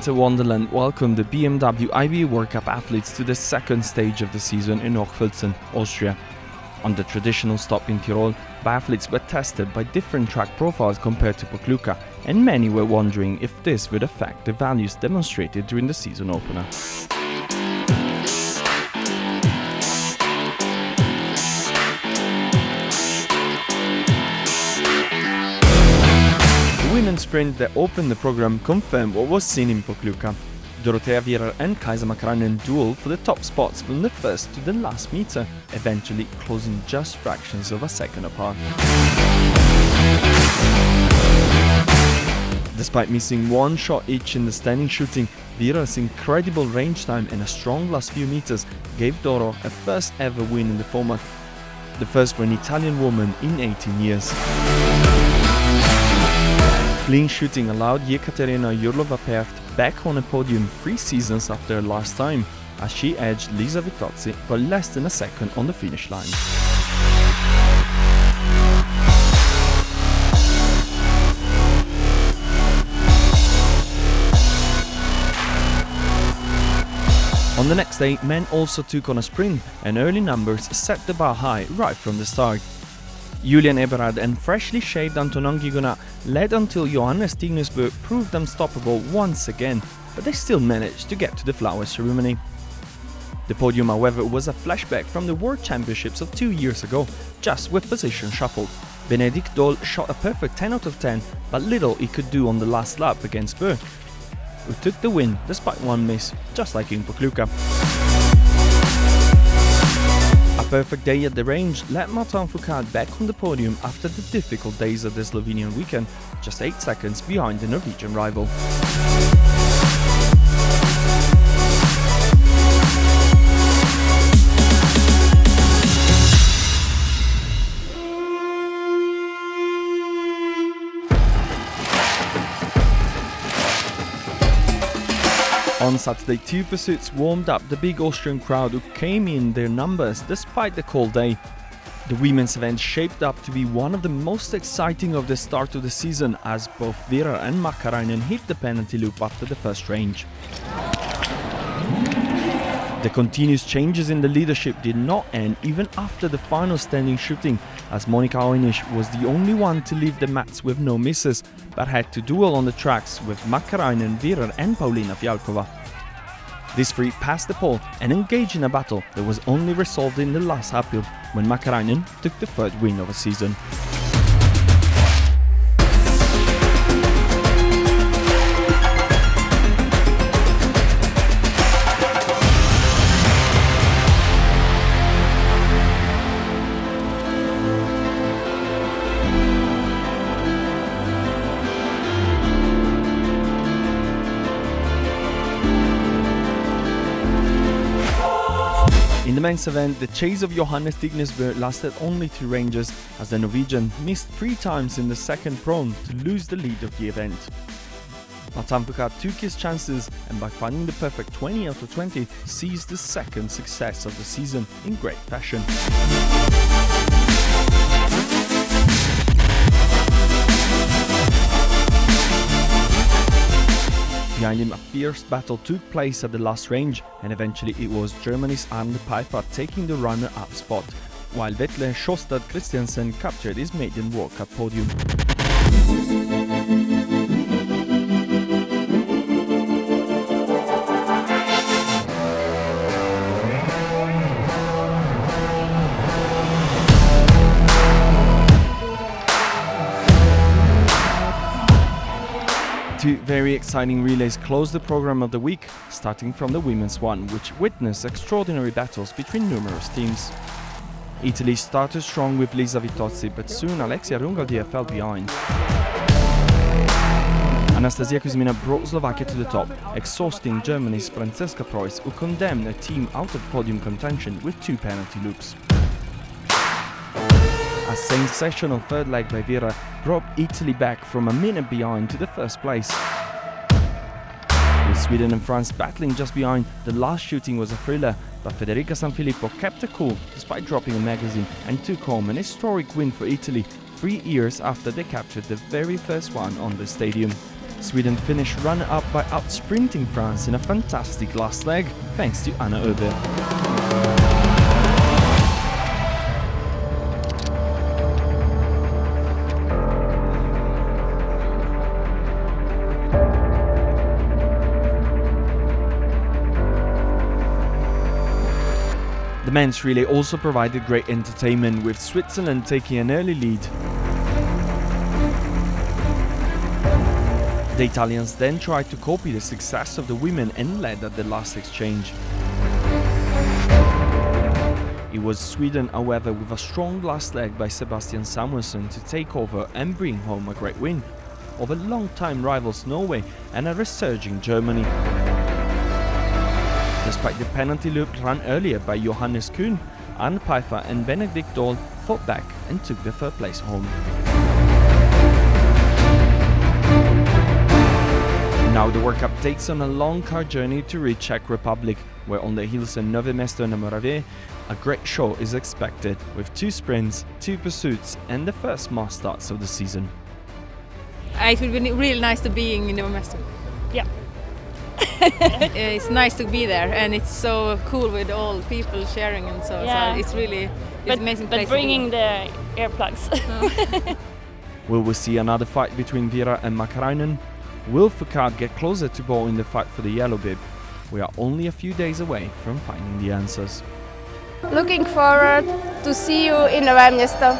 winter wonderland welcomed the BMW IBU World Cup athletes to the second stage of the season in Hochfilzen, Austria. On the traditional stop in Tyrol, biathletes were tested by different track profiles compared to Pokljuka, and many were wondering if this would affect the values demonstrated during the season opener. The women's sprint that opened the program confirmed what was seen in Pokljuka. Dorothea Viera and Kaisa Makarainen duel for the top spots from the first to the last meter, eventually closing just fractions of a second apart. Despite missing one shot each in the standing shooting, Viera's incredible range time and a strong last few meters gave Doro a first ever win in the format, the first for an Italian woman in 18 years. Clean shooting allowed Yekaterina Yurlova-Pert back on a podium 3 seasons after her last time, as she edged Lisa Vitozzi by less than a second on the finish line. On the next day, men also took on a sprint, and early numbers set the bar high right from the start. Julian Eberhard and freshly shaved Antonin Guigonat led until Johannes Tignesbø proved unstoppable once again, but they still managed to get to the flower ceremony. The podium, however, was a flashback from the World Championships of 2 years ago, just with position shuffled. Benedikt Doll shot a perfect 10 out of 10, but little he could do on the last lap against Bø, who took the win despite one miss, just like in Pokljuka. A perfect day at the range led Martin Fourcade back on the podium after the difficult days of the Slovenian weekend, just 8 seconds behind the Norwegian rival. On Saturday, 2 pursuits warmed up the big Austrian crowd who came in their numbers despite the cold day. The women's event shaped up to be one of the most exciting of the start of the season, as both Viera and Makarainen hit the penalty loop after the first range. The continuous changes in the leadership did not end even after the final standing shooting, as Monika Oinisch was the only one to leave the mats with no misses, but had to duel on the tracks with Makarainen, Viera and Paulina Fialkova. These three passed the pole and engaged in a battle that was only resolved in the last uphill, when Makarainen took the third win of the season. In the men's event, the chase of Johannes Tignesbø lasted only 2 ranges, as the Norwegian missed 3 times in the second prone to lose the lead of the event. Martin Fourcade took his chances, and by finding the perfect 20 out of 20, seized the second success of the season in great fashion. Behind him, a fierce battle took place at the last range, and eventually it was Germany's Arne Pfeiffer taking the runner-up spot, while Vetle Sjostad Christiansen captured his maiden World Cup podium. Two very exciting relays closed the program of the week, starting from the women's one, which witnessed extraordinary battles between numerous teams. Italy started strong with Lisa Vitozzi, but soon Alexia Rungaldier fell behind. Anastasia Kuzmina brought Slovakia to the top, exhausting Germany's Francesca Preuss, who condemned a team out of podium contention with 2 penalty loops. A sensational third leg by Viera brought Italy back from a minute behind to the first place. With Sweden and France battling just behind, the last shooting was a thriller, but Federica Sanfilippo kept her cool despite dropping a magazine and took home an historic win for Italy 3 years after they captured the very first one on the stadium. Sweden finished runner-up by out-sprinting France in a fantastic last leg, thanks to Anna Öberg. The men's relay also provided great entertainment, with Switzerland taking an early lead. The Italians then tried to copy the success of the women and led at the last exchange. It was Sweden, however, with a strong last leg by Sebastian Samuelsson to take over and bring home a great win over long-time rivals Norway and a resurging Germany. Despite the penalty loop run earlier by Johannes Kuhn, Arne Pfeiffer and Benedikt Dahl fought back and took the third place home. Now the World Cup takes on a long car journey to reach Czech Republic, where on the hills in Nove Mesto and Morave, a great show is expected, with 2 sprints, 2 pursuits and the first mass starts of the season. It will be really nice to be in Nove Mesto. Yeah. It's nice to be there, and it's so cool with all people sharing and so. Yeah. So it's really amazing place. But bringing the earplugs. Will we see another fight between Vera and Makarainen? Will Foucault get closer to Bo in the fight for the yellow bib? We are only a few days away from finding the answers. Looking forward to see you in Nové Město.